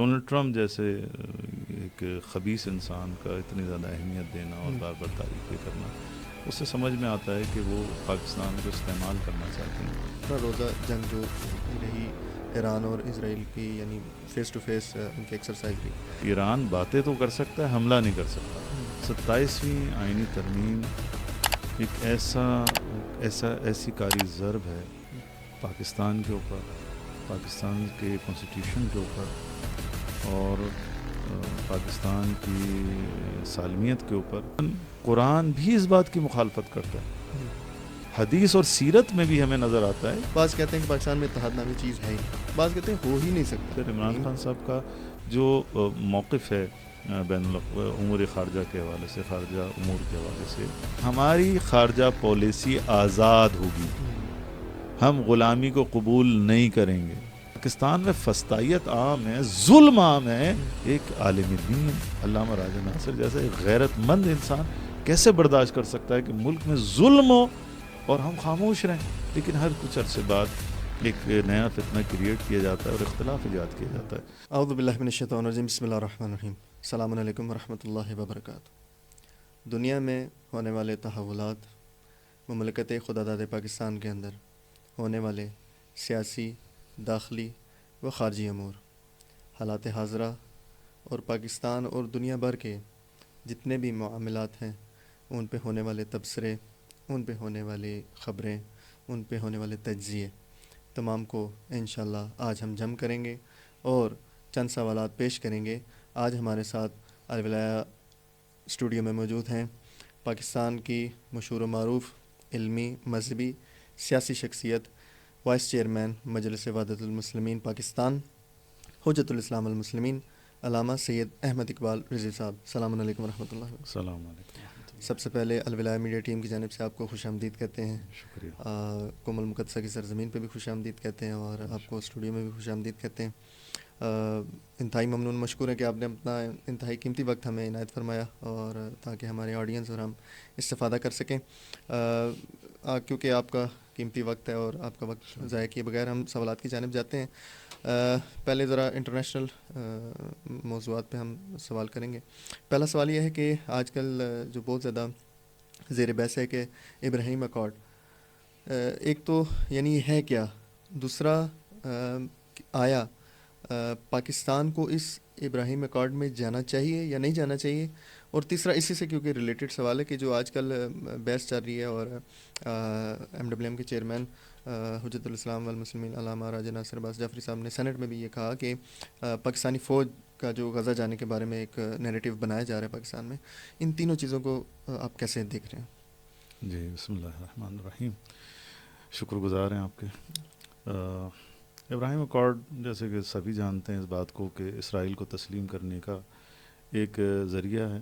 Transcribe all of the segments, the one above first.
Donald Trump جیسے ایک خبیث انسان کا اتنی زیادہ اہمیت دینا اور بار بار تعریفیں کرنا، اس سے سمجھ میں آتا ہے کہ وہ پاکستان کو استعمال کرنا چاہتے ہیں۔ روزہ جنگ جو رہی ایران اور اسرائیل کی، یعنی فیس ٹو فیس ان کی ایکسرسائز رہی۔ ایران باتیں تو کر سکتا ہے، حملہ نہیں کر سکتا۔ 27ویں آئینی ترمیم ایک ایسی کاری ضرب ہے پاکستان کے اوپر، پاکستان کے کانسٹیٹیوشن کے اوپر اور پاکستان کی سالمیت کے اوپر۔ قرآن بھی اس بات کی مخالفت کرتا ہے، حدیث اور سیرت میں بھی ہمیں نظر آتا ہے۔ بعض کہتے ہیں کہ پاکستان میں اتحاد نامی چیز ہے ہی، بعض کہتے ہیں ہو ہی نہیں سکتا۔ پھر عمران خان صاحب کا جو موقف ہے بین امور خارجہ کے حوالے سے، خارجہ امور کے حوالے سے، ہماری خارجہ پالیسی آزاد ہوگی، ہم غلامی کو قبول نہیں کریں گے۔ پاکستان میں فسطائیت عام ہے، ظلم عام ہے۔ ایک عالم دین علامہ راجہ ناصر جیسا ایک غیرت مند انسان کیسے برداشت کر سکتا ہے کہ ملک میں ظلم ہو اور ہم خاموش رہیں؟ لیکن ہر کچھ عرصے بعد ایک نیا فتنہ کریٹ کیا جاتا ہے اور اختلاف ایجاد کیا جاتا ہے۔ اعوذ باللہ من الشیطان الرجیم، بسم اللہ الرحمن الرحیم۔ السلام علیکم ورحمۃ اللہ وبرکاتہ۔ دنیا میں ہونے والے تحولات، مملکت خدا داد پاکستان کے اندر ہونے والے سیاسی، داخلی و خارجی امور، حالات حاضرہ اور پاکستان اور دنیا بھر کے جتنے بھی معاملات ہیں، ان پہ ہونے والے تبصرے، ان پہ ہونے والی خبریں، ان پہ ہونے والے تجزیے، تمام کو انشاءاللہ آج ہم جمع کریں گے اور چند سوالات پیش کریں گے۔ آج ہمارے ساتھ الولایا اسٹوڈیو میں موجود ہیں پاکستان کی مشہور و معروف علمی، مذہبی، سیاسی شخصیت، وائس چیئرمین مجلس وحدت المسلمین پاکستان، حجت الاسلام المسلمین، علامہ سید احمد اقبال رضوی صاحب۔ السلام علیکم ورحمۃ اللہ۔ السلام علیکم۔ سب سے پہلے الولایا میڈیا ٹیم کی جانب سے آپ کو خوش آمدید کہتے ہیں۔ شکریہ۔ کوم المقدسہ کی سرزمین پہ بھی خوش آمدید کہتے ہیں اور آپ کو اسٹوڈیو میں بھی خوش آمدید کہتے ہیں۔ انتہائی ممنون، مشکور ہے کہ آپ نے اپنا انتہائی قیمتی وقت ہمیں عنایت فرمایا اور تاکہ ہمارے آڈینس اور ہم استفادہ کر سکیں۔ کیونکہ آپ کا قیمتی وقت ہے اور آپ کا وقت ضائع کیے بغیر ہم سوالات کی جانب جاتے ہیں۔ پہلے ذرا انٹرنیشنل موضوعات پہ ہم سوال کریں گے۔ پہلا سوال یہ ہے کہ آج کل جو بہت زیادہ زیر بحث ہے کہ ابراہیم اکارڈ، ایک تو یعنی یہ ہے کیا، دوسرا آیا پاکستان کو اس ابراہیم اکارڈ میں جانا چاہیے یا نہیں جانا چاہیے، اور تیسرا اسی سے کیونکہ ریلیٹڈ سوال ہے کہ جو آج کل بحث چل رہی ہے اور ایم کے چیئرمین حجت الاسلام والمسلمین علامہ راجہ ناصر عباس جعفری صاحب نے سینٹ میں بھی یہ کہا کہ پاکستانی فوج کا جو غزہ جانے کے بارے میں ایک نیریٹو بنایا جا رہا ہے پاکستان میں، ان تینوں چیزوں کو آپ کیسے دیکھ رہے ہیں؟ جی، بسم اللہ الرحمن الرحیم۔ شکر گزار ہیں آپ کے۔ ابراہیم اکارڈ جیسے کہ سبھی جانتے ہیں اس بات کو کہ اسرائیل کو تسلیم کرنے کا ایک ذریعہ ہے،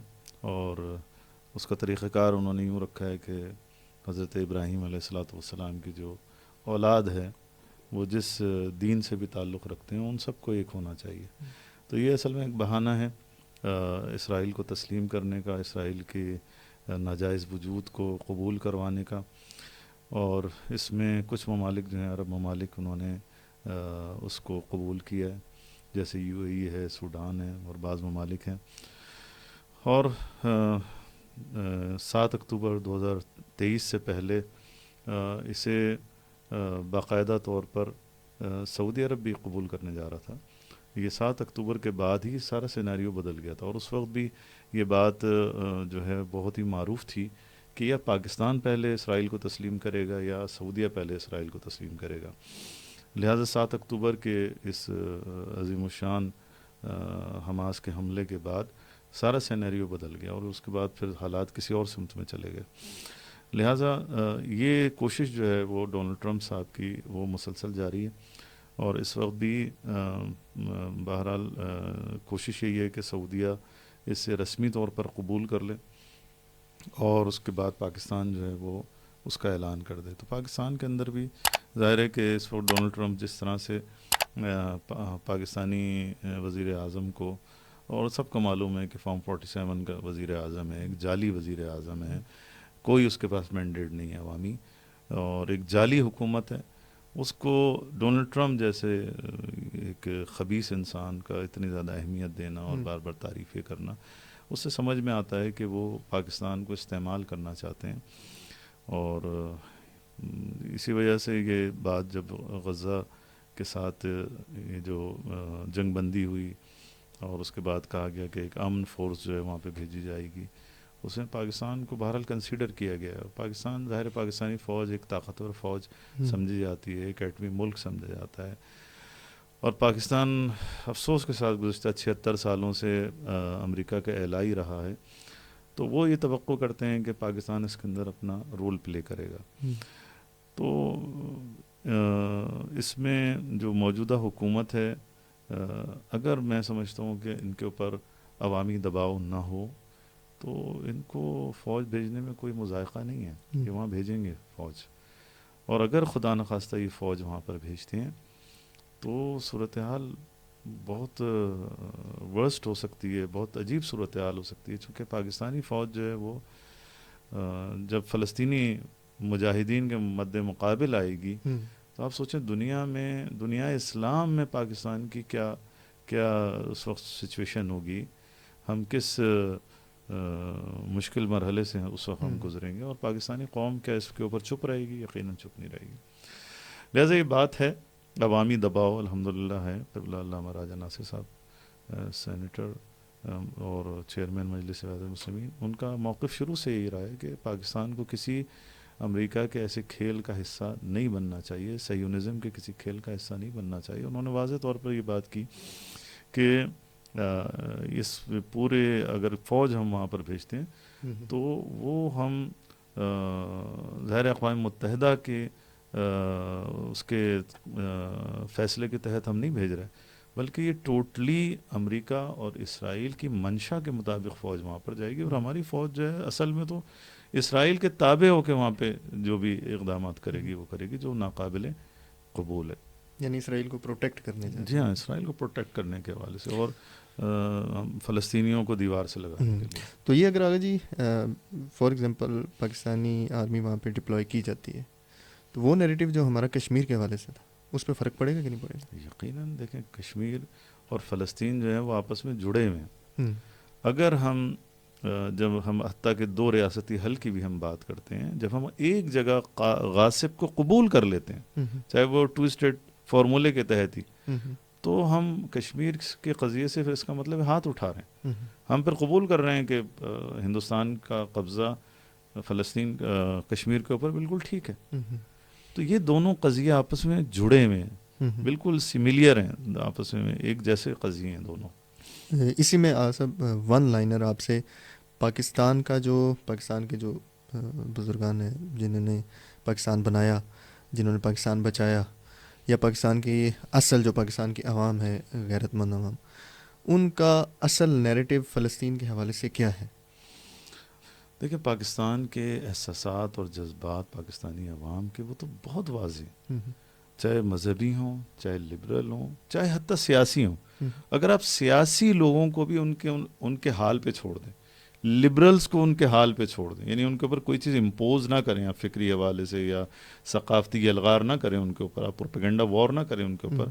اور اس کا طریقہ کار انہوں نے یوں رکھا ہے کہ حضرت ابراہیم علیہ السلام کی جو اولاد ہے وہ جس دین سے بھی تعلق رکھتے ہیں ان سب کو ایک ہونا چاہیے۔ تو یہ اصل میں ایک بہانہ ہے اسرائیل کو تسلیم کرنے کا، اسرائیل کے ناجائز وجود کو قبول کروانے کا، اور اس میں کچھ ممالک جو ہیں عرب ممالک انہوں نے اس کو قبول کیا ہے، جیسے یو اے ای ہے، سوڈان ہے اور بعض ممالک ہیں۔ اور 7 اکتوبر 2023 سے پہلے اسے باقاعدہ طور پر سعودی عرب بھی قبول کرنے جا رہا تھا۔ یہ 7 اکتوبر کے بعد ہی سارا سیناریو بدل گیا تھا، اور اس وقت بھی یہ بات جو ہے بہت ہی معروف تھی کہ یا پاکستان پہلے اسرائیل کو تسلیم کرے گا یا سعودیہ پہلے اسرائیل کو تسلیم کرے گا۔ لہٰذا 7 اکتوبر کے اس عظیم الشان حماس کے حملے کے بعد سارا سینیریو بدل گیا، اور اس کے بعد پھر حالات کسی اور سمت میں چلے گئے۔ لہٰذا یہ کوشش جو ہے وہ ڈونلڈ ٹرمپ صاحب کی وہ مسلسل جاری ہے، اور اس وقت بھی بہرحال کوشش یہی ہے کہ سعودیہ اس سے رسمی طور پر قبول کر لے اور اس کے بعد پاکستان جو ہے وہ اس کا اعلان کر دے۔ تو پاکستان کے اندر بھی ظاہر ہے کہ اس وقت ڈونلڈ ٹرمپ جس طرح سے پاکستانی وزیر اعظم کو، اور سب کو معلوم ہے کہ فارم 47 کا وزیر اعظم ہے، ایک جعلی وزیر اعظم ہے، کوئی اس کے پاس مینڈیٹ نہیں ہے عوامی، اور ایک جعلی حکومت ہے، اس کو ڈونلڈ ٹرمپ جیسے ایک خبیث انسان کا اتنی زیادہ اہمیت دینا اور بار بار تعریفیں کرنا، اس سے سمجھ میں آتا ہے کہ وہ پاکستان کو استعمال کرنا چاہتے ہیں. اور اسی وجہ سے یہ بات جب غزہ کے ساتھ یہ جو جنگ بندی ہوئی اور اس کے بعد کہا گیا کہ ایک امن فورس جو ہے وہاں پہ بھیجی جائے گی، اس میں پاکستان کو بہرحال کنسیڈر کیا گیا ہے. پاکستان ظاہر پاکستانی فوج ایک طاقتور فوج سمجھی جاتی ہے، ایک ایٹمی ملک سمجھا جاتا ہے. اور پاکستان افسوس کے ساتھ گزشتہ 76 سالوں سے امریکہ کا اعلائی رہا ہے، تو وہ یہ توقع کرتے ہیں کہ پاکستان اس کے اندر اپنا رول پلے کرے گا. تو اس میں جو موجودہ حکومت ہے، اگر میں سمجھتا ہوں کہ ان کے اوپر عوامی دباؤ نہ ہو تو ان کو فوج بھیجنے میں کوئی مذائقہ نہیں ہے کہ وہاں بھیجیں گے فوج. اور اگر خدا نخواستہ یہ فوج وہاں پر بھیجتے ہیں تو صورتحال بہت ورسٹ ہو سکتی ہے، بہت عجیب صورتحال ہو سکتی ہے. چونکہ پاکستانی فوج جو ہے وہ جب فلسطینی مجاہدین کے مد مقابل آئے گی تو آپ سوچیں دنیا اسلام میں پاکستان کی کیا اس وقت سچویشن ہوگی، ہم کس مشکل مرحلے سے اس وقت ہم گزریں گے. اور پاکستانی قوم کیا اس کے اوپر چپ رہے گی؟ یقیناً چپ نہیں رہے گی. لہٰذا یہ بات ہے عوامی دباؤ الحمدللہ ہے. قبلہ علامہ راجہ ناصر صاحب سینیٹر اور چیئرمین مجلس اتحاد المسلمین، ان کا موقف شروع سے یہی رہا ہے کہ پاکستان کو کسی امریکہ کے ایسے کھیل کا حصہ نہیں بننا چاہیے، صہیونزم کے کسی کھیل کا حصہ نہیں بننا چاہیے. انہوں نے واضح طور پر یہ بات کی کہ اس پورے اگر فوج ہم وہاں پر بھیجتے ہیں تو وہ ہم ظاہر اقوام متحدہ کے اس کے فیصلے کے تحت ہم نہیں بھیج رہے، بلکہ یہ ٹوٹلی امریکہ اور اسرائیل کی منشا کے مطابق فوج وہاں پر جائے گی. اور ہماری فوج جو ہے اصل میں تو اسرائیل کے تابع ہو کے وہاں پہ جو بھی اقدامات کرے گی وہ کرے گی جو ناقابل قبول ہے. یعنی اسرائیل کو پروٹیکٹ کرنے جا رہے ہیں. جی ہاں، اسرائیل کو پروٹیکٹ کرنے کے حوالے سے اور فلسطینیوں کو دیوار سے لگانے کے لیے. تو یہ اگر آگے جی فار ایگزامپل پاکستانی آرمی وہاں پہ ڈپلوائے کی جاتی ہے تو وہ نیریٹو جو ہمارا کشمیر کے حوالے سے تھا اس پہ فرق پڑے گا کہ نہیں پڑے گا؟ یقیناً دیکھیں کشمیر اور فلسطین جو ہے وہ آپس میں جڑے ہوئے ہیں. اگر ہم جب ہم حتیٰ کہ 2 ریاستی حل کی بھی ہم بات کرتے ہیں، جب ہم ایک جگہ غاصب کو قبول کر لیتے ہیں چاہے وہ 2 اسٹیٹ فارمولے کے تحت ہی، تو ہم کشمیر کے قضیے سے پھر اس کا مطلب ہاتھ اٹھا رہے ہیں. ہم پھر قبول کر رہے ہیں کہ ہندوستان کا قبضہ فلسطین کشمیر کے اوپر بالکل ٹھیک ہے. تو یہ دونوں قضیے آپس میں جڑے ہوئے ہیں، بالکل سملیئر ہیں، آپس میں ایک جیسے قضیے ہیں دونوں. اسی میں سب ون لائنر آپ سے پاکستان کے جو بزرگان ہیں جنہوں نے پاکستان بنایا، جنہوں نے پاکستان بچایا، یا پاکستان کی اصل جو پاکستان کی عوام ہے غیرت مند عوام، ان کا اصل نیریٹو فلسطین کے حوالے سے کیا ہے؟ دیکھیں پاکستان کے احساسات اور جذبات پاکستانی عوام کے وہ تو بہت واضح ہیں، چاہے مذہبی ہوں، چاہے لبرل ہوں، چاہے حتیٰ سیاسی ہوں. اگر آپ سیاسی لوگوں کو بھی ان کے حال پہ چھوڑ دیں، لبرلز کو ان کے حال پہ چھوڑ دیں، یعنی ان کے اوپر کوئی چیز امپوز نہ کریں آپ فکری حوالے سے یا ثقافتی الغار نہ کریں ان کے اوپر، آپ پروپیگنڈا وار نہ کریں ان کے اوپر،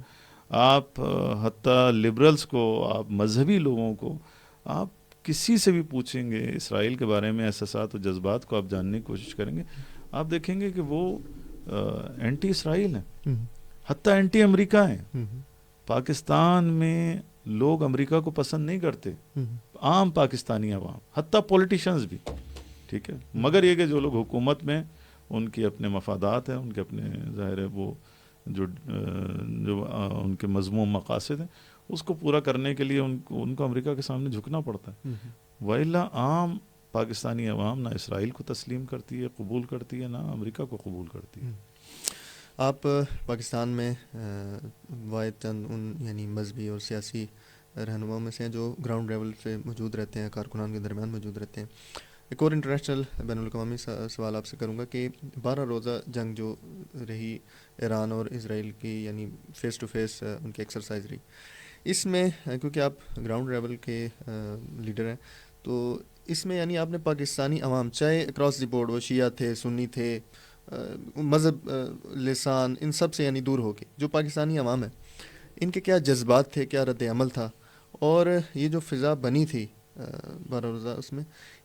آپ حتیٰ لبرلز کو، آپ مذہبی لوگوں کو، آپ کسی سے بھی پوچھیں گے اسرائیل کے بارے میں احساسات و جذبات کو آپ جاننے کی کوشش کریں گے، آپ دیکھیں گے کہ وہ اینٹی اسرائیل ہیں، حتیٰ اینٹی امریکہ ہیں. پاکستان میں لوگ امریکہ کو پسند نہیں کرتے، عام پاکستانی عوام، حتیٰ پولیٹیشنز بھی، ٹھیک ہے، مگر یہ کہ جو لوگ حکومت میں ان کے اپنے مفادات ہیں، ان کے اپنے ظاہر ہے وہ جو ان کے مذموم مقاصد ہیں اس کو پورا کرنے کے لیے ان کو امریکہ کے سامنے جھکنا پڑتا ہے. وإلا عام پاکستانی عوام نہ اسرائیل کو تسلیم کرتی ہے، قبول کرتی ہے، نہ امریکہ کو قبول کرتی ہے. آپ پاکستان میں واحد چند ان یعنی مذہبی اور سیاسی رہنماؤں میں سے ہیں جو گراؤنڈ لیول سے موجود رہتے ہیں، کارکنان کے درمیان موجود رہتے ہیں. ایک اور انٹرنیشنل بین الاقوامی سوال آپ سے کروں گا کہ 12 روزہ جنگ جو رہی ایران اور اسرائیل کی، یعنی فیس ٹو فیس ان کی ایکسرسائز رہی، اس میں کیونکہ آپ گراؤنڈ لیول کے لیڈر ہیں تو اس میں یعنی آپ نے پاکستانی عوام چاہے اکراس دی بورڈ وہ شیعہ تھے، سنی تھے، مذہب لسان ان سب سے یعنی دور ہو کے جو پاکستانی عوام ہے ان کے کیا جذبات تھے, کیا رد عمل تھا, اور یہ جو فضا بنی تھی 12 روزہ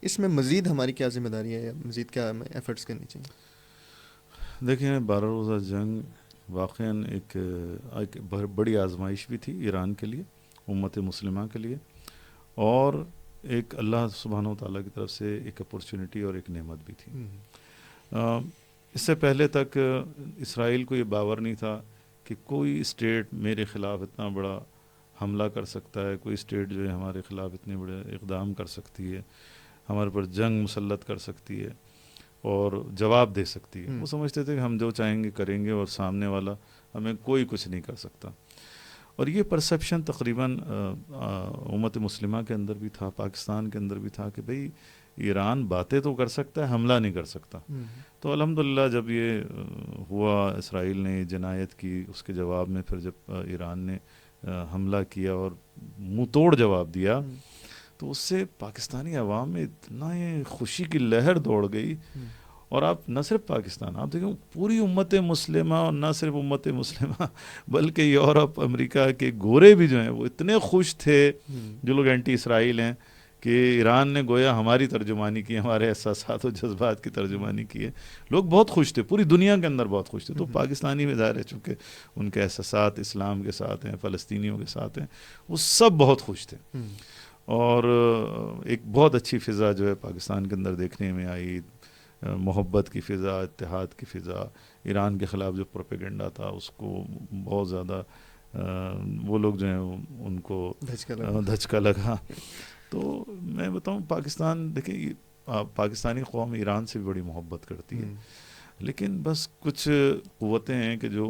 اس میں مزید ہماری کیا ذمہ داری ہے, یا مزید کیا ہمیں ایفرٹس کرنی چاہیے؟ دیکھیں 12 روزہ جنگ واقعاً ایک بڑی آزمائش بھی تھی ایران کے لیے, امت مسلمہ کے لیے, اور ایک اللہ سبحانہ و تعالیٰ کی طرف سے ایک اپورچونٹی اور ایک نعمت بھی تھی. اس سے پہلے تک اسرائیل کو یہ باور نہیں تھا کہ کوئی اسٹیٹ میرے خلاف اتنا بڑا حملہ کر سکتا ہے, کوئی اسٹیٹ جو ہے ہمارے خلاف اتنے بڑے اقدام کر سکتی ہے, ہمارے پر جنگ مسلط کر سکتی ہے اور جواب دے سکتی ہے. وہ سمجھتے تھے کہ ہم جو چاہیں گے کریں گے اور سامنے والا ہمیں کوئی کچھ نہیں کر سکتا. اور یہ پرسیپشن تقریباً امت مسلمہ کے اندر بھی تھا, پاکستان کے اندر بھی تھا کہ بھئی ایران باتیں تو کر سکتا ہے, حملہ نہیں کر سکتا. تو الحمدللہ جب یہ ہوا, اسرائیل نے جنایت کی, اس کے جواب میں پھر جب ایران نے حملہ کیا اور منہ توڑ جواب دیا, تو اس سے پاکستانی عوام میں اتنا یہ خوشی کی لہر دوڑ گئی. اور آپ نہ صرف پاکستان, آپ دیکھیں پوری امت مسلمہ, اور نہ صرف امت مسلمہ بلکہ یورپ امریکہ کے گورے بھی جو ہیں وہ اتنے خوش تھے, جو لوگ اینٹی اسرائیل ہیں, کہ ایران نے گویا ہماری ترجمانی کی, ہمارے احساسات و جذبات کی ترجمانی کی ہے. لوگ بہت خوش تھے, پوری دنیا کے اندر بہت خوش تھے. تو پاکستانی میں ظاہر ہے چونکہ ان کے احساسات اسلام کے ساتھ ہیں, فلسطینیوں کے ساتھ ہیں, وہ سب بہت خوش تھے. اور ایک بہت اچھی فضا جو ہے پاکستان کے اندر دیکھنے میں آئی, محبت کی فضا, اتحاد کی فضا. ایران کے خلاف جو پروپیگنڈا تھا اس کو بہت زیادہ وہ لوگ جو ہیں ان کو دھچکا لگا. تو میں بتاؤں پاکستان, دیکھیں پاکستانی قوم ایران سے بھی بڑی محبت کرتی ہے, لیکن بس کچھ قوتیں ہیں کہ جو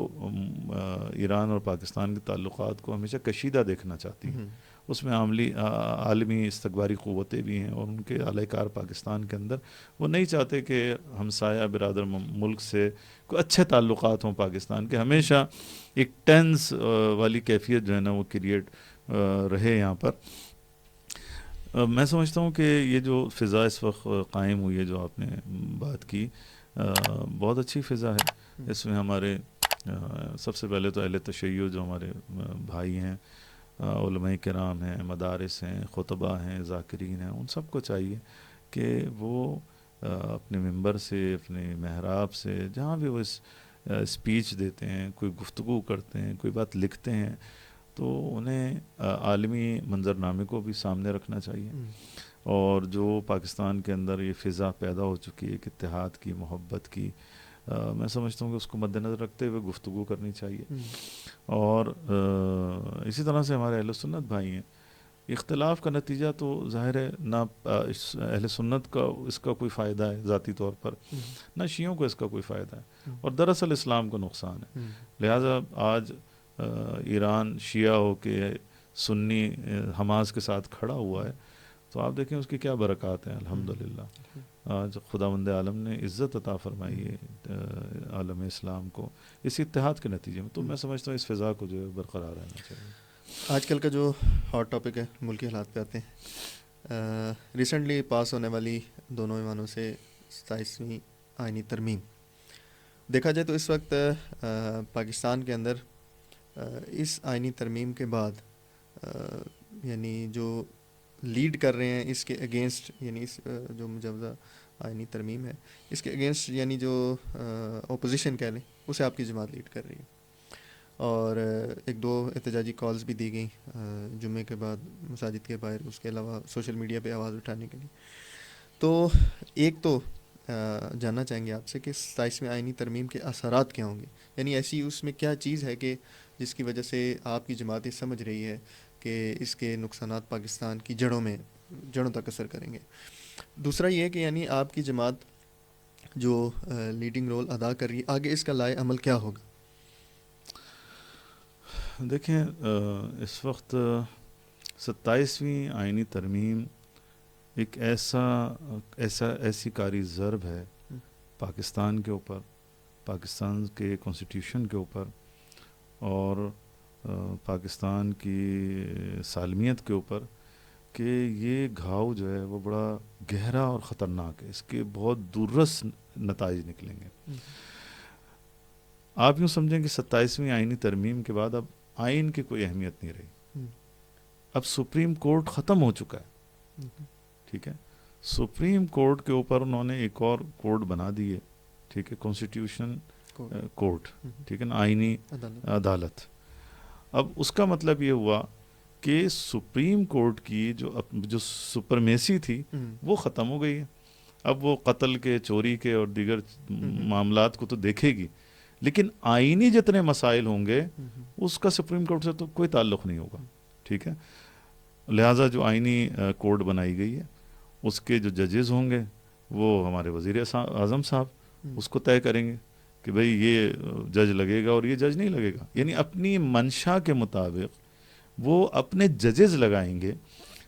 ایران اور پاکستان کے تعلقات کو ہمیشہ کشیدہ دیکھنا چاہتی ہیں. اس میں عالمی استکباری قوتیں بھی ہیں, اور ان کے اعلی کار پاکستان کے اندر وہ نہیں چاہتے کہ ہمسایہ برادر ملک سے کوئی اچھے تعلقات ہوں پاکستان کے. ہمیشہ ایک ٹینس والی کیفیت جو ہے نا وہ کریٹ رہے یہاں پر. میں سمجھتا ہوں کہ یہ جو فضا اس وقت قائم ہوئی ہے, جو آپ نے بات کی, بہت اچھی فضا ہے. اس میں ہمارے سب سے پہلے تو اہل تشیع جو ہمارے بھائی ہیں, علماء کرام ہیں, مدارس ہیں, خطبہ ہیں, ذاکرین ہیں, ان سب کو چاہیے کہ وہ اپنے ممبر سے, اپنے محراب سے, جہاں بھی وہ اسپیچ دیتے ہیں, کوئی گفتگو کرتے ہیں, کوئی بات لکھتے ہیں, تو انہیں عالمی منظرنامے کو بھی سامنے رکھنا چاہیے. اور جو پاکستان کے اندر یہ فضا پیدا ہو چکی ہے کہ اتحاد کی, محبت کی, میں سمجھتا ہوں کہ اس کو مد نظر رکھتے ہوئے گفتگو کرنی چاہیے. اور اسی طرح سے ہمارے اہل سنت بھائی ہیں, اختلاف کا نتیجہ تو ظاہر ہے نہ اہل سنت کا اس کا کوئی فائدہ ہے ذاتی طور پر, نہ شیعوں کو اس کا کوئی فائدہ ہے, اور دراصل اسلام کو نقصان ہے. لہٰذا آج ایران شیعہ ہو کے سنی حماس کے ساتھ کھڑا ہوا ہے, تو آپ دیکھیں اس کی کیا برکات ہیں. الحمدللہ آج خداوند عالم نے عزت عطا فرمائی ہے عالم اسلام کو اس اتحاد کے نتیجے میں. تو میں سمجھتا ہوں اس فضا کو جو ہے برقرار رہنا چاہیے. آج کل کا جو ہاٹ ٹاپک ہے, ملکی حالات پہ آتے ہیں. ریسنٹلی پاس ہونے والی دونوں ایوانوں سے 27ویں آئینی ترمیم, دیکھا جائے تو اس وقت پاکستان کے اندر اس آئینی ترمیم کے بعد یعنی جو لیڈ کر رہے ہیں اس کے اگینسٹ, یعنی اس جو مجوزہ آئینی ترمیم ہے اس کے اگینسٹ, یعنی جو اپوزیشن کہہ لیں, اسے آپ کی جماعت لیڈ کر رہی ہے. اور ایک دو احتجاجی کالز بھی دی گئیں جمعے کے بعد مساجد کے باہر, اس کے علاوہ سوشل میڈیا پہ آواز اٹھانے کے لیے. تو ایک تو جاننا چاہیں گے آپ سے کہ 27ویں آئینی ترمیم کے اثرات کیا ہوں گے, یعنی ایسی اس میں کیا چیز ہے کہ جس کی وجہ سے آپ کی جماعت یہ سمجھ رہی ہے کہ اس کے نقصانات پاکستان کی جڑوں تک اثر کریں گے. دوسرا یہ ہے کہ یعنی آپ کی جماعت جو لیڈنگ رول ادا کر رہی ہے, آگے اس کا لائے عمل کیا ہوگا؟ دیکھیں اس وقت 27ویں آئینی ترمیم ایک ایسی کاری ضرب ہے پاکستان کے اوپر, پاکستان کے کانسٹیٹیوشن کے اوپر, اور پاکستان کی سالمیت کے اوپر, کہ یہ گھاؤ جو ہے وہ بڑا گہرا اور خطرناک ہے، اس کے بہت دوررس نتائج نکلیں گے۔ آپ یوں سمجھیں کہ 27ویں آئینی ترمیم کے بعد اب آئین کی کوئی اہمیت نہیں رہی، اب سپریم کورٹ ختم ہو چکا ہے، ٹھیک ہے، سپریم کورٹ کے اوپر انہوں نے ایک اور کورٹ بنا دی ہے، ٹھیک ہے، کانسٹیٹیوشن کورٹ، ٹھیک ہے نا، آئینی عدالت۔ اب اس کا مطلب یہ ہوا کہ سپریم کورٹ کی جو سپرمیسی تھی وہ ختم ہو گئی ہے، اب وہ قتل کے، چوری کے اور دیگر معاملات کو تو دیکھے گی، لیکن آئینی جتنے مسائل ہوں گے اس کا سپریم کورٹ سے تو کوئی تعلق نہیں ہوگا، ٹھیک ہے۔ لہٰذا جو آئینی کورٹ بنائی گئی ہے اس کے جو ججز ہوں گے وہ ہمارے وزیر اعظم صاحب اس کو طے کریں گے کہ بھئی یہ جج لگے گا اور یہ جج نہیں لگے گا، یعنی اپنی منشا کے مطابق وہ اپنے ججز لگائیں گے۔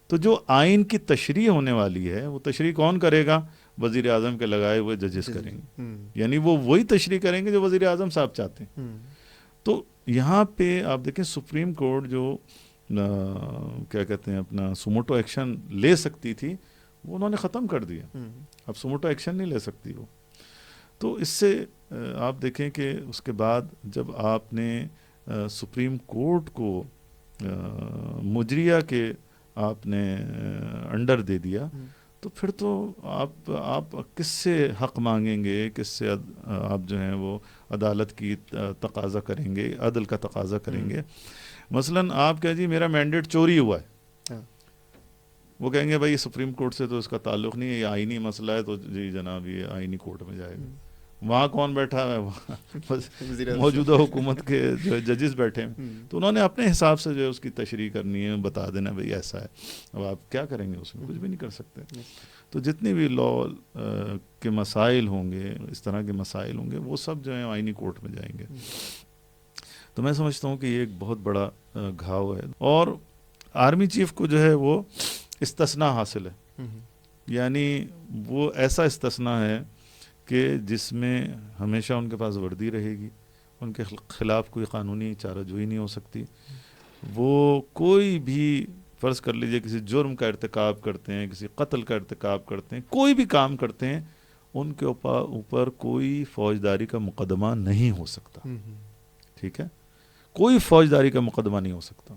تو جو آئین کی تشریح ہونے والی ہے وہ تشریح کون کرے گا؟ وزیر اعظم کے لگائے ہوئے ججز کریں گے، یعنی وہ وہی تشریح کریں گے جو وزیر اعظم صاحب چاہتے ہیں۔ تو یہاں پہ آپ دیکھیں سپریم کورٹ جو کیا کہتے ہیں اپنا سوموٹو ایکشن لے سکتی تھی وہ انہوں نے ختم کر دیا، اب سوموٹو ایکشن نہیں لے سکتی وہ۔ تو اس سے آپ دیکھیں کہ اس کے بعد جب آپ نے سپریم کورٹ کو مجریہ کے آپ نے انڈر دے دیا تو پھر تو آپ کس سے حق مانگیں گے، کس سے آپ جو ہیں وہ عدالت کی تقاضا کریں گے، عدل کا تقاضا کریں گے۔ مثلاً آپ کہہ جی میرا مینڈیٹ چوری ہوا ہے، وہ کہیں گے بھائی سپریم کورٹ سے تو اس کا تعلق نہیں ہے، یہ آئینی مسئلہ ہے تو جی جناب یہ آئینی کورٹ میں جائے گا۔ وہاں کون بیٹھا ہے؟ وہاں موجودہ حکومت کے جو ججز بیٹھے ہیں، تو انہوں نے اپنے حساب سے جو ہے اس کی تشریح کرنی ہے، بتا دینا بھئی ایسا ہے۔ اب آپ کیا کریں گے؟ اس میں کچھ بھی نہیں کر سکتے۔ تو جتنی بھی لا کے مسائل ہوں گے، اس طرح کے مسائل ہوں گے، وہ سب جو ہیں آئینی کورٹ میں جائیں گے۔ تو میں سمجھتا ہوں کہ یہ ایک بہت بڑا گھاؤ ہے، اور آرمی چیف کو جو ہے وہ استثناء حاصل ہے، یعنی وہ ایسا استثناء ہے کہ جس میں ہمیشہ ان کے پاس وردی رہے گی، ان کے خلاف کوئی قانونی چارہ جوئی نہیں ہو سکتی، وہ کوئی بھی فرض کر لیجئے کسی جرم کا ارتکاب کرتے ہیں، کسی قتل کا ارتکاب کرتے ہیں، کوئی بھی کام کرتے ہیں، ان کے اوپر کوئی فوجداری کا مقدمہ نہیں ہو سکتا، ٹھیک ہے، کوئی فوجداری کا مقدمہ نہیں ہو سکتا۔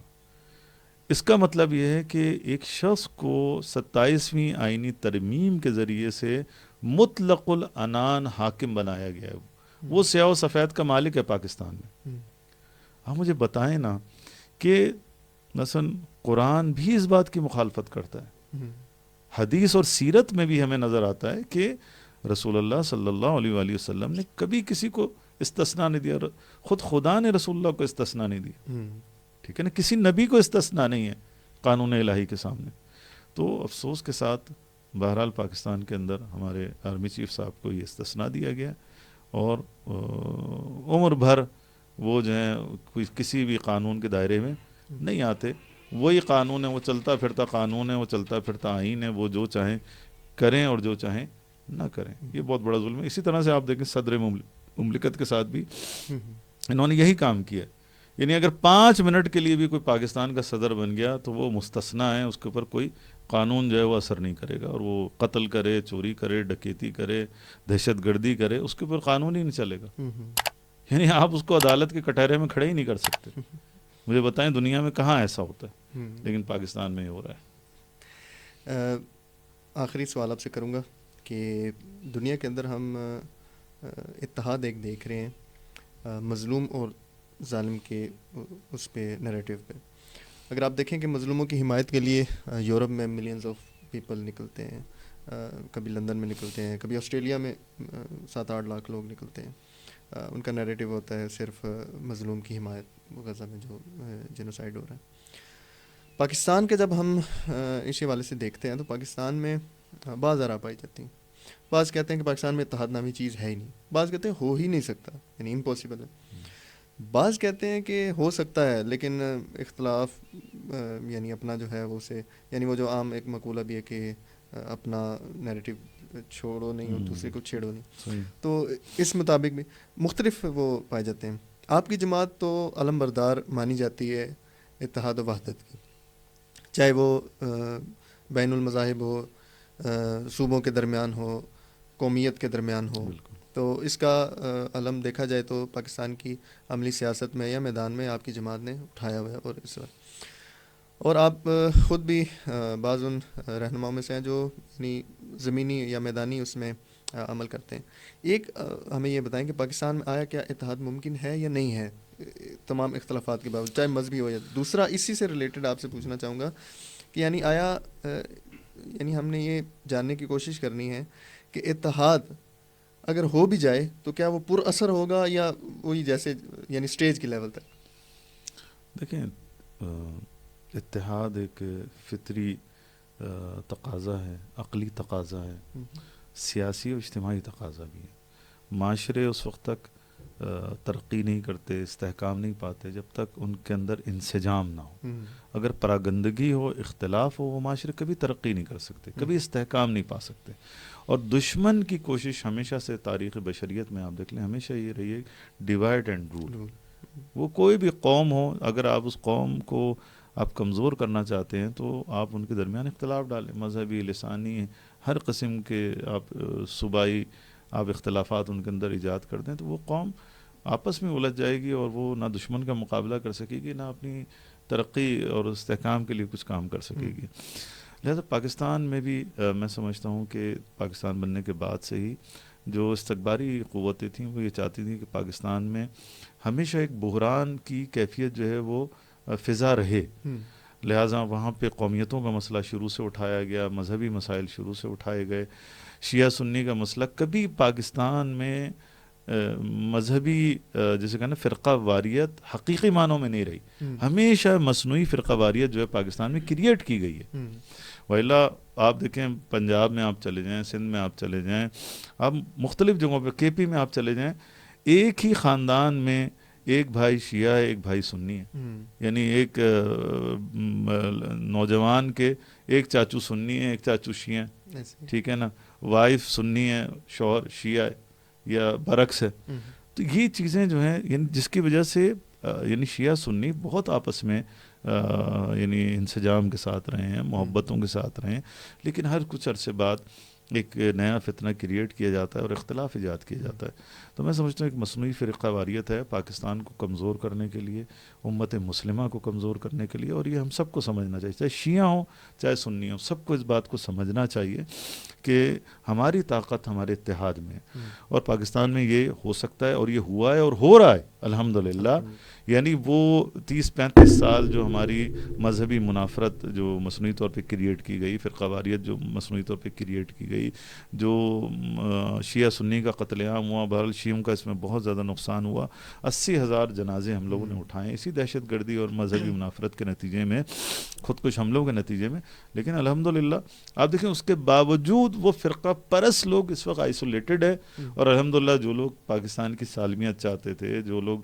اس کا مطلب یہ ہے کہ ایک شخص کو 27ویں آئینی ترمیم کے ذریعے سے مطلق العنان حاکم بنایا گیا ہے، وہ سیاہ و سفید کا مالک ہے پاکستان میں۔ آپ مجھے بتائیں نا کہ مثلا قرآن بھی اس بات کی مخالفت کرتا ہے، حدیث اور سیرت میں بھی ہمیں نظر آتا ہے کہ رسول اللہ صلی اللہ علیہ وآلہ وسلم نے کبھی کسی کو استثناء نہیں دیا، خود خدا نے رسول اللہ کو استثناء نہیں دیا، ٹھیک ہے نا، کسی نبی کو استثناء نہیں ہے قانون الہی کے سامنے۔ تو افسوس کے ساتھ بہرحال پاکستان کے اندر ہمارے آرمی چیف صاحب کو یہ استثناء دیا گیا، اور عمر بھر وہ جو ہیں کوئی کسی بھی قانون کے دائرے میں نہیں آتے، وہی قانون ہے، وہ چلتا پھرتا قانون ہے، وہ چلتا پھرتا آئین ہے، وہ جو چاہیں کریں اور جو چاہیں نہ کریں۔ یہ بہت بڑا ظلم ہے۔ اسی طرح سے آپ دیکھیں صدر مملکت کے ساتھ بھی انہوں نے یہی کام کیا، یعنی اگر 5 منٹ کے لیے بھی کوئی پاکستان کا صدر بن گیا تو وہ مستثنیٰ ہے، اس کے اوپر کوئی قانون جو ہے وہ اثر نہیں کرے گا، اور وہ قتل کرے، چوری کرے، ڈکیتی کرے، دہشت گردی کرے، اس کے اوپر قانون ہی نہیں چلے گا، یعنی آپ اس کو عدالت کے کٹہرے میں کھڑے ہی نہیں کر سکتے۔ مجھے بتائیں دنیا میں کہاں ایسا ہوتا ہے، لیکن پاکستان میں یہ ہو رہا ہے۔ آخری سوال آپ سے کروں گا کہ دنیا کے اندر ہم اتحاد ایک دیکھ رہے ہیں مظلوم اور ظالم کے اس پہ نیریٹو پہ۔ اگر آپ دیکھیں کہ مظلوموں کی حمایت کے لیے یورپ میں ملینز آف پیپل نکلتے ہیں، کبھی لندن میں نکلتے ہیں، کبھی آسٹریلیا میں 7-8 لاکھ لوگ نکلتے ہیں، ان کا نیریٹو ہوتا ہے صرف مظلوم کی حمایت، غزہ میں جو جینوسائیڈ ہو رہا ہے۔ پاکستان کے جب ہم اس حوالے سے دیکھتے ہیں تو پاکستان میں بعض آراء پائی جاتی ہیں، بعض کہتے ہیں کہ پاکستان میں اتحاد نامی چیز ہے ہی نہیں، بعض کہتے ہیں ہو ہی نہیں سکتا، یعنی امپاسبل ہے، بعض کہتے ہیں کہ ہو سکتا ہے لیکن اختلاف یعنی اپنا جو ہے وہ سے، یعنی وہ جو عام ایک مقولہ بھی ہے کہ اپنا نیریٹو چھوڑو نہیں اور دوسرے کو چھیڑو نہیں، تو اس مطابق بھی مختلف وہ پائے جاتے ہیں۔ آپ کی جماعت تو علم بردار مانی جاتی ہے اتحاد و وحدت کی، چاہے وہ بین المذاہب ہو، صوبوں کے درمیان ہو، قومیت کے درمیان ہو. بالکل. تو اس کا علم دیکھا جائے تو پاکستان کی عملی سیاست میں یا میدان میں آپ کی جماعت نے اٹھایا ہوا ہے. اور اس وقت اور آپ خود بھی بعض ان رہنماؤں میں سے ہیں جو یعنی زمینی یا میدانی اس میں عمل کرتے ہیں. ایک ہمیں یہ بتائیں کہ پاکستان میں آیا کیا اتحاد ممکن ہے یا نہیں ہے تمام اختلافات کے باوجود، چاہے مذہبی ہو یا دوسرا. اسی سے ریلیٹڈ آپ سے پوچھنا چاہوں گا کہ یعنی آیا یعنی ہم نے یہ جاننے کی کوشش کرنی ہے کہ اتحاد اگر ہو بھی جائے تو کیا وہ پر اثر ہوگا یا وہی جیسے یعنی سٹیج کی لیول تک. دیکھیں اتحاد ایک فطری تقاضا ہے، عقلی تقاضا ہے، سیاسی و اجتماعی تقاضا بھی ہے. معاشرے اس وقت تک ترقی نہیں کرتے، استحکام نہیں پاتے جب تک ان کے اندر انسجام نہ ہو. اگر پراگندگی ہو، اختلاف ہو، وہ معاشرے کبھی ترقی نہیں کر سکتے، کبھی استحکام نہیں پا سکتے. اور دشمن کی کوشش ہمیشہ سے تاریخ بشریت میں آپ دیکھ لیں ہمیشہ یہ رہی ہے ڈیوائڈ اینڈ رول. وہ کوئی بھی قوم ہو، اگر آپ اس قوم کو آپ کمزور کرنا چاہتے ہیں تو آپ ان کے درمیان اختلاف ڈالیں، مذہبی، لسانی، ہر قسم کے آپ صوبائی آپ اختلافات ان کے اندر ایجاد کر دیں تو وہ قوم آپس میں الجھ جائے گی اور وہ نہ دشمن کا مقابلہ کر سکے گی، نہ اپنی ترقی اور استحکام کے لیے کچھ کام کر سکے گی. لہذا پاکستان میں بھی میں سمجھتا ہوں کہ پاکستان بننے کے بعد سے ہی جو استکباری قوتیں تھیں وہ یہ چاہتی تھیں کہ پاکستان میں ہمیشہ ایک بحران کی کیفیت جو ہے وہ فضا رہے. لہٰذا وہاں پہ قومیتوں کا مسئلہ شروع سے اٹھایا گیا، مذہبی مسائل شروع سے اٹھائے گئے. شیعہ سنی کا مسئلہ کبھی پاکستان میں مذہبی جسے کہنا فرقہ واریت حقیقی معنوں میں نہیں رہی. ہمیشہ مصنوعی فرقہ واریت جو ہے پاکستان میں کریٹ کی گئی ہے. وَإِلَّا آپ دیکھیں پنجاب میں آپ چلے جائیں، سندھ میں آپ چلے جائیں، آپ مختلف جگہوں پہ کے پی میں آپ چلے جائیں، ایک ہی خاندان میں ایک بھائی شیعہ ہے، ایک بھائی سنی ہے. یعنی ایک نوجوان کے ایک چاچو سنی ہے، ایک چاچو شیعہ ہے، ٹھیک ہے نا، وائف سنی ہے، شوہر شیعہ ہے یا برعکس ہے. تو یہ چیزیں جو ہیں یعنی جس کی وجہ سے یعنی شیعہ سنی بہت آپس میں یعنی انسجام کے ساتھ رہے ہیں، محبتوں کے ساتھ رہے ہیں، لیکن ہر کچھ عرصے بعد ایک نیا فتنہ کریٹ کیا جاتا ہے اور اختلاف ایجاد کیا جاتا ہے. تو میں سمجھتا ہوں ایک مصنوعی فرقہ واریت ہے پاکستان کو کمزور کرنے کے لیے، امت مسلمہ کو کمزور کرنے کے لیے. اور یہ ہم سب کو سمجھنا چاہیے، چاہے شیعہ ہوں چاہے سنی ہوں، سب کو اس بات کو سمجھنا چاہیے کہ ہماری طاقت ہمارے اتحاد میں ہے. اور پاکستان میں یہ ہو سکتا ہے اور یہ ہوا ہے اور ہو رہا ہے الحمدللہ. یعنی وہ 30-35 سال جو ہماری مذہبی منافرت جو مصنوعی طور پہ کریٹ کی گئی، فرقہ واریت جو مصنوعی طور پہ کریٹ کی گئی، جو شیعہ سنی کا قتل عام ہوا، بہرحال شیعوں کا اس میں بہت زیادہ نقصان ہوا، 80,000 جنازے ہم لوگوں نے اٹھائے اسی دہشت گردی اور مذہبی منافرت کے نتیجے میں، خودکش حملوں کے نتیجے میں. لیکن الحمدللہ آپ دیکھیں اس کے باوجود وہ فرقہ پرست لوگ اس وقت آئسولیٹڈ ہے. اور الحمدللہ جو لوگ پاکستان کی سالمیت چاہتے تھے، جو لوگ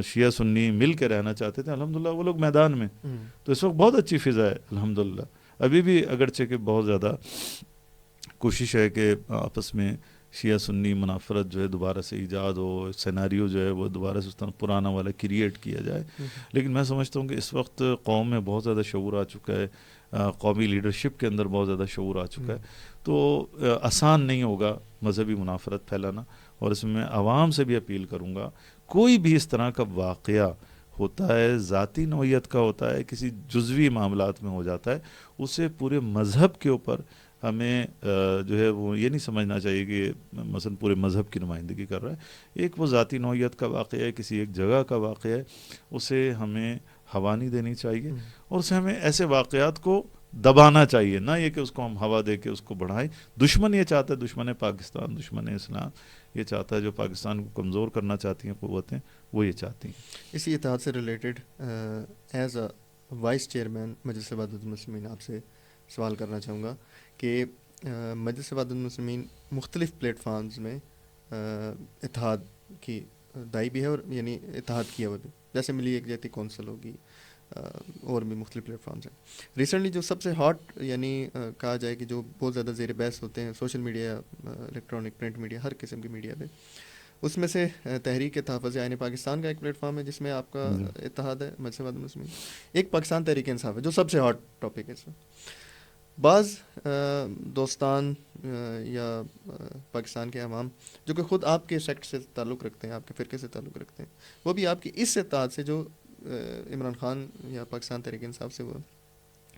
شیعہ سنی مل کے رہنا چاہتے تھے، الحمدللہ وہ لوگ میدان میں. تو اس وقت بہت اچھی فضا ہے الحمدللہ. ابھی بھی اگرچہ کہ بہت زیادہ کوشش ہے کہ آپس میں شیعہ سنی منافرت جو ہے دوبارہ سے ایجاد ہو، سیناریو جو ہے وہ دوبارہ سے اس طرح پرانا والا کریٹ کیا جائے. لیکن میں سمجھتا ہوں کہ اس وقت قوم میں بہت زیادہ شعور آ چکا ہے، قومی لیڈرشپ کے اندر بہت زیادہ شعور آ چکا ہے. تو آسان نہیں ہوگا مذہبی منافرت پھیلانا. اور اس میں میں عوام سے بھی اپیل کروں گا، کوئی بھی اس طرح کا واقعہ ہوتا ہے، ذاتی نوعیت کا ہوتا ہے، کسی جزوی معاملات میں ہو جاتا ہے، اسے پورے مذہب کے اوپر ہمیں جو ہے وہ یہ نہیں سمجھنا چاہیے کہ مثلا پورے مذہب کی نمائندگی کر رہا ہے. ایک وہ ذاتی نوعیت کا واقعہ ہے، کسی ایک جگہ کا واقعہ ہے، اسے ہمیں ہوا نہیں دینی چاہیے اور اسے ہمیں ایسے واقعات کو دبانا چاہیے، نہ یہ کہ اس کو ہم ہوا دے کے اس کو بڑھائیں. دشمن یہ چاہتا ہے، دشمن پاکستان، دشمن اسلام یہ چاہتا ہے، جو پاکستان کو کمزور کرنا چاہتی ہیں قوتیں وہ یہ چاہتی ہیں. اسی اتحاد سے related as a vice chairman مجلس وحدت المسلمین آپ سے سوال کرنا چاہوں گا کہ مجلس وحدت المسلمین مختلف پلیٹ فارمز میں اتحاد کی دائی بھی ہے اور یعنی اتحاد کیا ہوا بھی، جیسے ملی ایک جہتی کونسل ہوگی اور بھی مختلف پلیٹ فارمز ہیں. ریسنٹلی جو سب سے ہاٹ یعنی کہا جائے کہ جو بہت زیادہ زیر بحث ہوتے ہیں social media, electronic print media, ہر قسم کی میڈیا پہ، اس میں سے تحریک تحفظ آئین پاکستان کا ایک پلیٹ فارم ہے جس میں آپ کا اتحاد ہے مجلس وحدت المسلمین. ایک پاکستان تحریک انصاف ہے جو سب سے ہاٹ ٹاپک ہے اس میں. بعض دوستان یا پاکستان کے عوام جو کہ خود آپ کے سیکٹ سے تعلق رکھتے ہیں، آپ کے فرقے سے تعلق رکھتے ہیں، وہ بھی آپ کی اس اتحاد سے جو عمران خان یا پاکستان تحریک انصاف سے وہ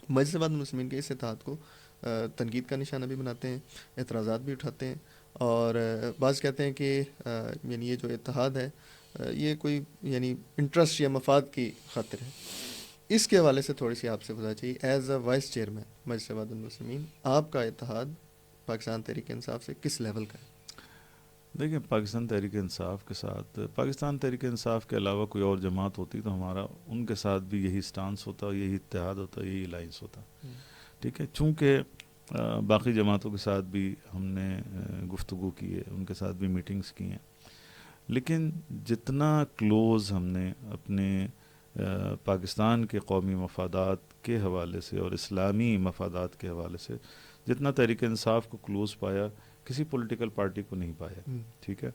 مجلس اتحاد المسلمین کے اس اتحاد کو تنقید کا نشانہ بھی بناتے ہیں، اعتراضات بھی اٹھاتے ہیں، اور بعض کہتے ہیں کہ یعنی یہ جو اتحاد ہے یہ کوئی یعنی انٹرسٹ یا مفاد کی خاطر ہے. اس کے حوالے سے تھوڑی سی آپ سے پتہ چاہیے ایز اے وائس چیئرمین مجلس اتحاد المسلمین آپ کا اتحاد پاکستان تحریک انصاف سے کس لیول کا ہے؟ دیکھیں، پاکستان تحریک انصاف کے ساتھ، پاکستان تحریک انصاف کے علاوہ کوئی اور جماعت ہوتی تو ہمارا ان کے ساتھ بھی یہی سٹانس ہوتا، یہی اتحاد ہوتا، یہی الائنس ہوتا. ٹھیک ہے، چونکہ باقی جماعتوں کے ساتھ بھی ہم نے گفتگو کی ہے، ان کے ساتھ بھی میٹنگز کی ہیں، لیکن جتنا کلوز ہم نے اپنے پاکستان کے قومی مفادات کے حوالے سے اور اسلامی مفادات کے حوالے سے جتنا تحریک انصاف کو کلوز پایا، کسی پولیٹیکل پارٹی کو نہیں پایا. ٹھیک ہے،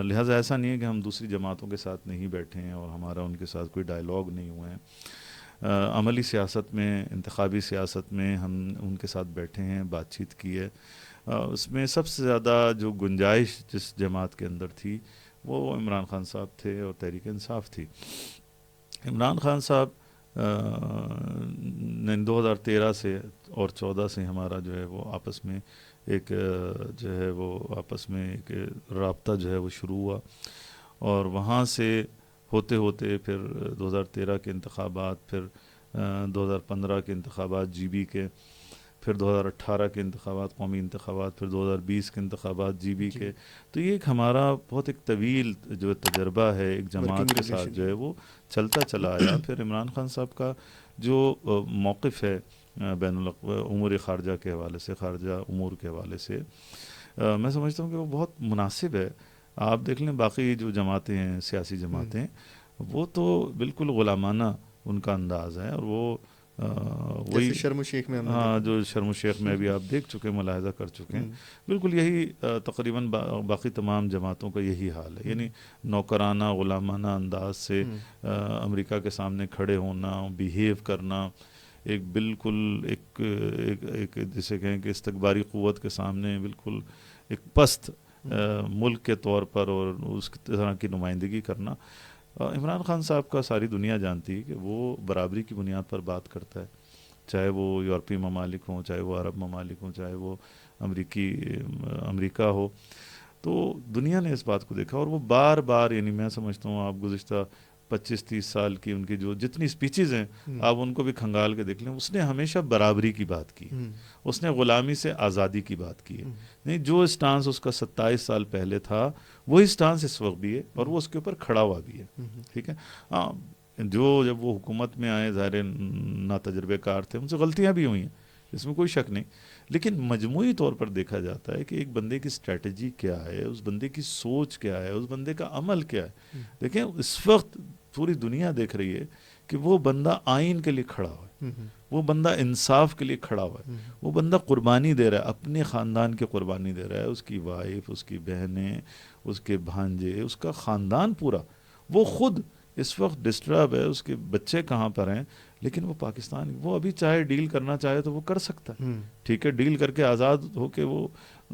لہٰذا ایسا نہیں ہے کہ ہم دوسری جماعتوں کے ساتھ نہیں بیٹھے ہیں اور ہمارا ان کے ساتھ کوئی ڈائلاگ نہیں ہوا ہے. عملی سیاست میں، انتخابی سیاست میں ہم ان کے ساتھ بیٹھے ہیں، بات چیت کی ہے. اس میں سب سے زیادہ جو گنجائش جس جماعت کے اندر تھی وہ عمران خان صاحب تھے اور تحریک انصاف تھی. عمران خان صاحب نے 2013 سے اور 14 سے ہمارا جو ہے وہ آپس میں ایک جو ہے وہ آپس میں ایک رابطہ جو ہے وہ شروع ہوا، اور وہاں سے ہوتے ہوتے پھر 2013 کے انتخابات، پھر 2015 کے انتخابات جی بی کے، پھر 2018 کے انتخابات قومی انتخابات، پھر 2020 کے انتخابات جی بی کے. تو یہ ایک ہمارا بہت ایک طویل جو تجربہ ہے ایک جماعت کے ساتھ جو ہے وہ چلتا چلا آیا. پھر عمران خان صاحب کا جو موقف ہے بین امور خارجہ کے حوالے سے، خارجہ امور کے حوالے سے، میں سمجھتا ہوں کہ وہ بہت مناسب ہے. آپ دیکھ لیں باقی جو جماعتیں ہیں، سیاسی جماعتیں، وہ تو بالکل غلامانہ ان کا انداز ہے، اور وہ وہی شرم الشیخ میں ہاں جو شرم الشیخ میں بھی آپ دیکھ چکے، ملاحظہ کر چکے ہیں، بالکل یہی تقریباً باقی تمام جماعتوں کا یہی حال ہے. یعنی نوکرانہ غلامانہ انداز سے امریکہ کے سامنے کھڑے ہونا، بیہیو کرنا، ایک بالکل ایک جسے کہیں کہ استکباری قوت کے سامنے بالکل ایک پست ملک کے طور پر اور اس طرح کی نمائندگی کرنا. عمران خان صاحب کا ساری دنیا جانتی ہے کہ وہ برابری کی بنیاد پر بات کرتا ہے، چاہے وہ یورپی ممالک ہوں، چاہے وہ عرب ممالک ہوں، چاہے وہ امریکہ ہو. تو دنیا نے اس بات کو دیکھا، اور وہ بار بار، یعنی میں سمجھتا ہوں آپ گزشتہ 25-30 سال کی ان کی جو جتنی سپیچز ہیں آپ ان کو بھی کھنگال کے دیکھ لیں، اس نے ہمیشہ برابری کی بات کی، اس نے غلامی سے آزادی کی بات کی ہے. نہیں، جو سٹانس اس کا 27 سال پہلے تھا وہی سٹانس اس وقت بھی ہے، اور وہ اس کے اوپر کھڑا ہوا بھی ہے. ٹھیک ہے، ہاں جو جب وہ حکومت میں آئے ظاہر ناتجربے کار تھے، ان سے غلطیاں بھی ہوئی ہیں، اس میں کوئی شک نہیں، لیکن مجموعی طور پر دیکھا جاتا ہے کہ ایک بندے کی اسٹریٹجی کیا ہے، اس بندے کی سوچ کیا ہے، اس بندے کا عمل کیا ہے. دیکھیں اس وقت پوری دنیا دیکھ رہی ہے کہ وہ بندہ آئین کے لیے کھڑا ہوا ہے، وہ بندہ انصاف کے لیے کھڑا ہوا ہے، وہ بندہ قربانی دے رہا ہے، اپنے خاندان کی قربانی دے رہا ہے، اس کی وائف، اس کی بہنیں، اس کے بھانجے، اس کا خاندان پورا. وہ خود اس وقت ڈسٹرب ہے، اس کے بچے کہاں پر ہیں، لیکن وہ پاکستان، وہ ابھی چاہے ڈیل کرنا چاہے تو وہ کر سکتا ہے. ٹھیک ہے، ڈیل کر کے آزاد ہو کے وہ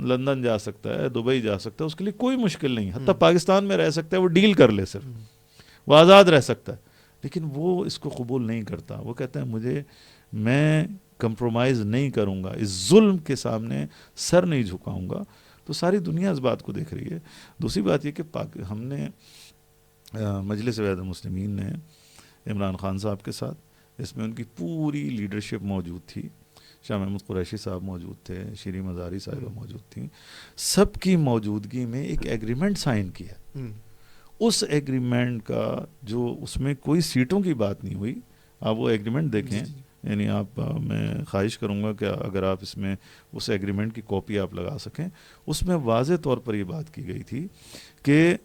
لندن جا سکتا ہے، دبئی جا سکتا ہے، اس کے لیے کوئی مشکل نہیں، حتیٰ پاکستان میں رہ سکتا ہے، وہ ڈیل کر لے، صرف وہ آزاد رہ سکتا ہے. لیکن وہ اس کو قبول نہیں کرتا، وہ کہتا ہے میں کمپرومائز نہیں کروں گا، اس ظلم کے سامنے سر نہیں جھکاؤں گا. تو ساری دنیا اس بات کو دیکھ رہی ہے. دوسری بات یہ کہ ہم نے مجلس اتحاد المسلمین نے عمران خان صاحب کے ساتھ، اس میں ان کی پوری لیڈرشپ موجود تھی، شاہ محمود قریشی صاحب موجود تھے، شیریں مزاری صاحبہ موجود تھیں، سب کی موجودگی میں ایک ایگریمنٹ سائن کیا. اس ایگریمنٹ کا جو اس میں کوئی سیٹوں کی بات نہیں ہوئی، آپ وہ ایگریمنٹ دیکھیں، یعنی آپ میں خواہش کروں گا کہ اگر آپ اس میں اس ایگریمنٹ کی کاپی آپ لگا سکیں، اس میں واضح طور پر یہ بات کی گئی تھی کہ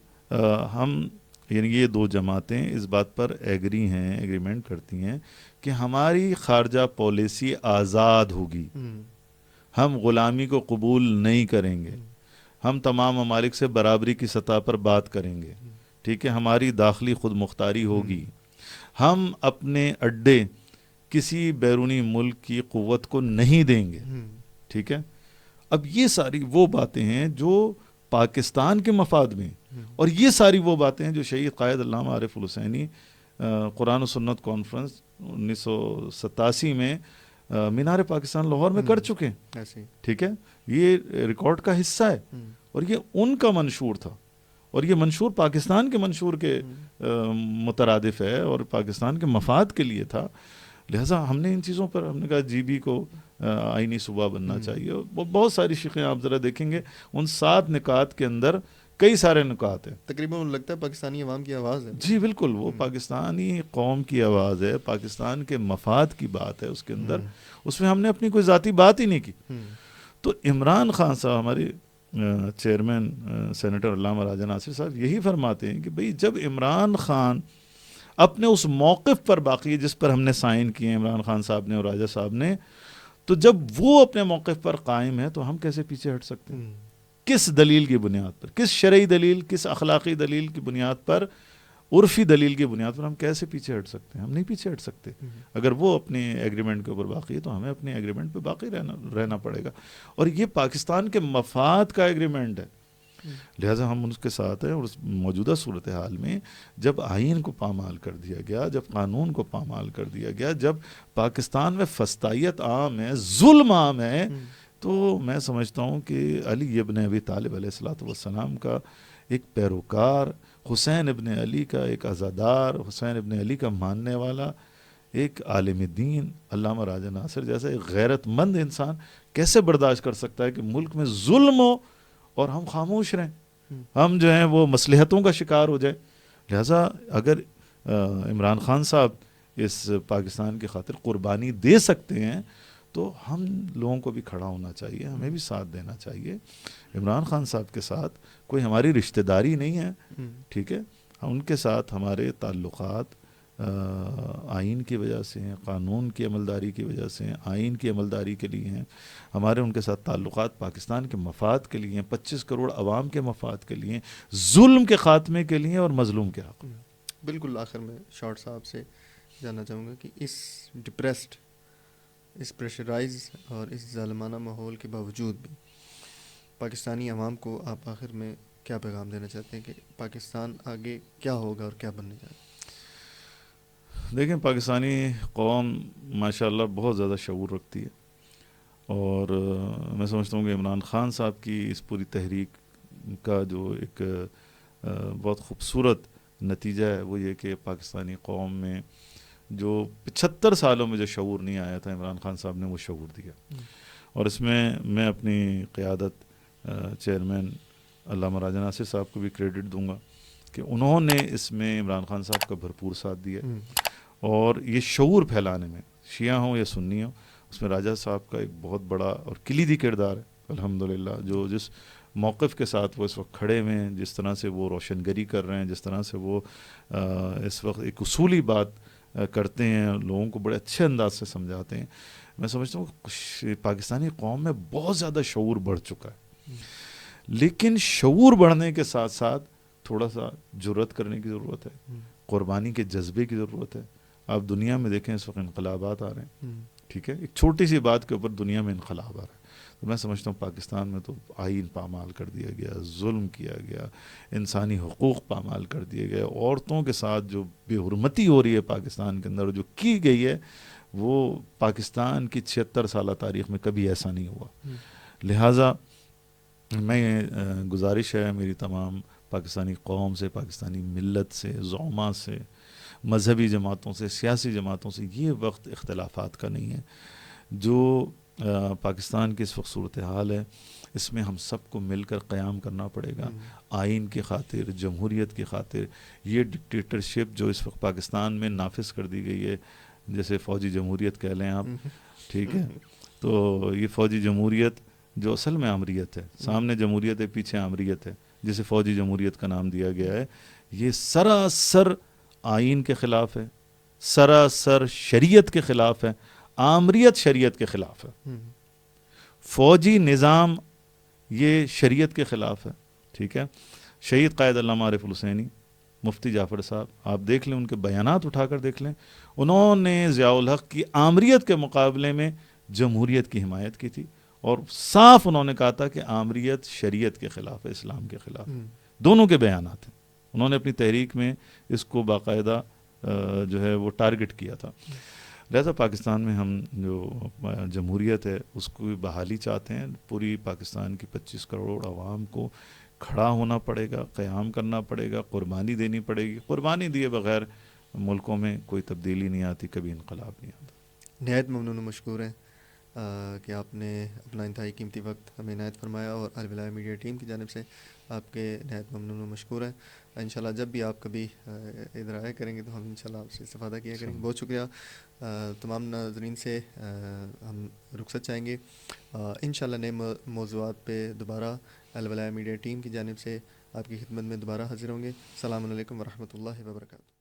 ہم، یعنی یہ دو جماعتیں اس بات پر ایگری ہیں، ایگریمنٹ کرتی ہیں کہ ہماری خارجہ پالیسی آزاد ہوگی، ہم غلامی کو قبول نہیں کریں گے، ہم تمام ممالک سے برابری کی سطح پر بات کریں گے. ٹھیک ہے، ہماری داخلی خود مختاری ہوگی، ہم اپنے اڈے کسی بیرونی ملک کی قوت کو نہیں دیں گے. ٹھیک ہے. اب یہ ساری وہ باتیں ہیں جو پاکستان کے مفاد میں، اور یہ ساری وہ باتیں ہیں جو شہید قائد علامہ عارف الحسینی قرآن و سنت کانفرنس 1987 میں مینار پاکستان لاہور میں کر چکے ہیں. ٹھیک ہے. یہ ریکارڈ کا حصہ ہے، اور یہ ان کا منشور تھا، اور یہ منشور پاکستان کے منشور کے مترادف ہے اور پاکستان کے مفاد کے لیے تھا. لہٰذا ہم نے ان چیزوں پر ہم نے کہا جی بی کو آئینی صوبہ بننا چاہیے. بہت ساری شقیں آپ ذرا دیکھیں گے، ان 7 نکات کے اندر کئی سارے نکات ہیں. تقریباً لگتا ہے پاکستانی عوام کی آواز ہے. جی بالکل، وہ پاکستانی قوم کی آواز ہے، پاکستان کے مفاد کی بات ہے اس کے اندر. اس میں ہم نے اپنی کوئی ذاتی بات ہی نہیں کی. تو عمران خان صاحب ہمارے چیئرمین سینیٹر علامہ راجہ ناصر صاحب یہی فرماتے ہیں کہ بھئی جب عمران خان اپنے اس موقف پر باقی ہے جس پر ہم نے سائن کیے ہیں، عمران خان صاحب نے اور راجہ صاحب نے، تو جب وہ اپنے موقف پر قائم ہے تو ہم کیسے پیچھے ہٹ سکتے ہیں؟ کس دلیل کی بنیاد پر، کس شرعی دلیل، کس اخلاقی دلیل کی بنیاد پر، عرفی دلیل کی بنیاد پر ہم کیسے پیچھے ہٹ سکتے ہیں؟ ہم نہیں پیچھے ہٹ سکتے. اگر وہ اپنے ایگریمنٹ کے اوپر باقی ہے تو ہمیں اپنے ایگریمنٹ پہ باقی رہنا پڑے گا، اور یہ پاکستان کے مفاد کا ایگریمنٹ ہے. لہٰذا ہم اس کے ساتھ ہیں. اور اس موجودہ صورتحال میں جب آئین کو پامال کر دیا گیا، جب قانون کو پامال کر دیا گیا، جب پاکستان میں فسطائیت عام ہے، ظلم عام ہے، تو میں سمجھتا ہوں کہ علی ابن ابی طالب علیہ الصلوۃ والسلام کا ایک پیروکار، حسین ابن علی کا ایک عزادار، حسین ابن علی کا ماننے والا ایک عالم دین علامہ راجہ ناصر جیسا ایک غیرت مند انسان کیسے برداشت کر سکتا ہے کہ ملک میں ظلم ہو اور ہم خاموش رہیں، ہم جو ہیں وہ مصلحتوں کا شکار ہو جائے. لہٰذا اگر عمران خان صاحب اس پاکستان کی خاطر قربانی دے سکتے ہیں تو ہم لوگوں کو بھی کھڑا ہونا چاہیے، ہمیں بھی ساتھ دینا چاہیے. عمران خان صاحب کے ساتھ کوئی ہماری رشتہ داری نہیں ہے. ٹھیک ہے. ان کے ساتھ ہمارے تعلقات آئین کی وجہ سے ہیں، قانون کی عملداری کی وجہ سے ہیں، آئین کی عملداری کے لیے ہیں. ہمارے ان کے ساتھ تعلقات پاکستان کے مفاد کے لیے ہیں، 25 کروڑ عوام کے مفاد کے لیے، ظلم کے خاتمے کے لیے اور مظلوم کے حق میں. بالکل. آخر میں شاٹ صاحب سے جاننا چاہوں گا کہ اس ڈپریسڈ، اس پریشرائز اور اس ظالمانہ ماحول کے باوجود بھی پاکستانی عوام کو آپ آخر میں کیا پیغام دینا چاہتے ہیں کہ پاکستان آگے کیا ہوگا اور کیا بننے جائے گا؟ دیکھیں، پاکستانی قوم ماشاءاللہ بہت زیادہ شعور رکھتی ہے، اور میں سمجھتا ہوں کہ عمران خان صاحب کی اس پوری تحریک کا جو ایک بہت خوبصورت نتیجہ ہے وہ یہ کہ پاکستانی قوم میں جو 75 سالوں میں جو شعور نہیں آیا تھا، عمران خان صاحب نے وہ شعور دیا. اور اس میں میں اپنی قیادت چیئرمین علامہ راجہ ناصر صاحب کو بھی کریڈٹ دوں گا کہ انہوں نے اس میں عمران خان صاحب کا بھرپور ساتھ دیا، اور یہ شعور پھیلانے میں شیعہ ہوں یا سنی ہوں، اس میں راجہ صاحب کا ایک بہت بڑا اور کلیدی کردار ہے الحمدللہ. جو جس موقف کے ساتھ وہ اس وقت کھڑے ہوئے ہیں، جس طرح سے وہ روشن گری کر رہے ہیں، جس طرح سے وہ اس وقت ایک اصولی بات کرتے ہیں، لوگوں کو بڑے اچھے انداز سے سمجھاتے ہیں. میں سمجھتا ہوں کہ پاکستانی قوم میں بہت زیادہ شعور بڑھ چکا ہے، لیکن شعور بڑھنے کے ساتھ ساتھ تھوڑا سا جرأت کرنے کی ضرورت ہے، قربانی کے جذبے کی ضرورت ہے. آپ دنیا میں دیکھیں اس وقت انقلابات آ رہے ہیں. ٹھیک ہے. ایک چھوٹی سی بات کے اوپر دنیا میں انقلاب آ رہا ہے. تو میں سمجھتا ہوں پاکستان میں تو آئین پامال کر دیا گیا، ظلم کیا گیا، انسانی حقوق پامال کر دیے گئے، عورتوں کے ساتھ جو بے حرمتی ہو رہی ہے پاکستان کے اندر جو کی گئی ہے وہ پاکستان کی 76 سالہ تاریخ میں کبھی ایسا نہیں ہوا. لہٰذا میں گزارش ہے میری تمام پاکستانی قوم سے، پاکستانی ملت سے، زعماء سے، مذہبی جماعتوں سے، سیاسی جماعتوں سے، یہ وقت اختلافات کا نہیں ہے. جو پاکستان کی اس وقت صورتحال ہے اس میں ہم سب کو مل کر قیام کرنا پڑے گا، آئین کی خاطر، جمہوریت کی خاطر. یہ ڈکٹیٹرشپ جو اس وقت پاکستان میں نافذ کر دی گئی ہے، جیسے فوجی جمہوریت کہہ لیں آپ، ٹھیک ہے، تو یہ فوجی جمہوریت جو اصل میں آمریت ہے، سامنے جمہوریت ہے، پیچھے آمریت ہے، جسے فوجی جمہوریت کا نام دیا گیا ہے، یہ سراسر آئین کے خلاف ہے، سراسر شریعت کے خلاف ہے، آمریت شریعت کے خلاف ہے. فوجی نظام یہ شریعت کے خلاف ہے. ٹھیک ہے. شہید قائد علامہ عارف الحسینی مفتی جعفر صاحب، آپ دیکھ لیں ان کے بیانات اٹھا کر دیکھ لیں، انہوں نے ضیاء الحق کی آمریت کے مقابلے میں جمہوریت کی حمایت کی تھی، اور صاف انہوں نے کہا تھا کہ آمریت شریعت کے خلاف ہے، اسلام کے خلاف ہے. دونوں کے بیانات ہیں. انہوں نے اپنی تحریک میں اس کو باقاعدہ جو ہے وہ ٹارگٹ کیا تھا. لہذا پاکستان میں ہم جو جمہوریت ہے اس کو بحالی چاہتے ہیں. پوری پاکستان کی 25 کروڑ عوام کو کھڑا ہونا پڑے گا، قیام کرنا پڑے گا، قربانی دینی پڑے گی. قربانی دیے بغیر ملکوں میں کوئی تبدیلی نہیں آتی، کبھی انقلاب نہیں آتا. نہایت ممنون و مشکور ہیں کہ آپ نے اپنا انتہائی قیمتی وقت ہمیں عنایت فرمایا، اور الولاء میڈیا ٹیم کی جانب سے آپ کے نہایت ممنون و مشکور ہیں. انشاءاللہ جب بھی آپ کبھی ادھر آیا کریں گے تو ہم انشاءاللہ آپ سے استفادہ کیا کریں گے. بہت شکریہ. تمام ناظرین سے ہم رخصت چاہیں گے. انشاءاللہ نئے موضوعات پہ دوبارہ الولاء میڈیا ٹیم کی جانب سے آپ کی خدمت میں دوبارہ حاضر ہوں گے. السلام علیکم ورحمۃ اللہ وبرکاتہ.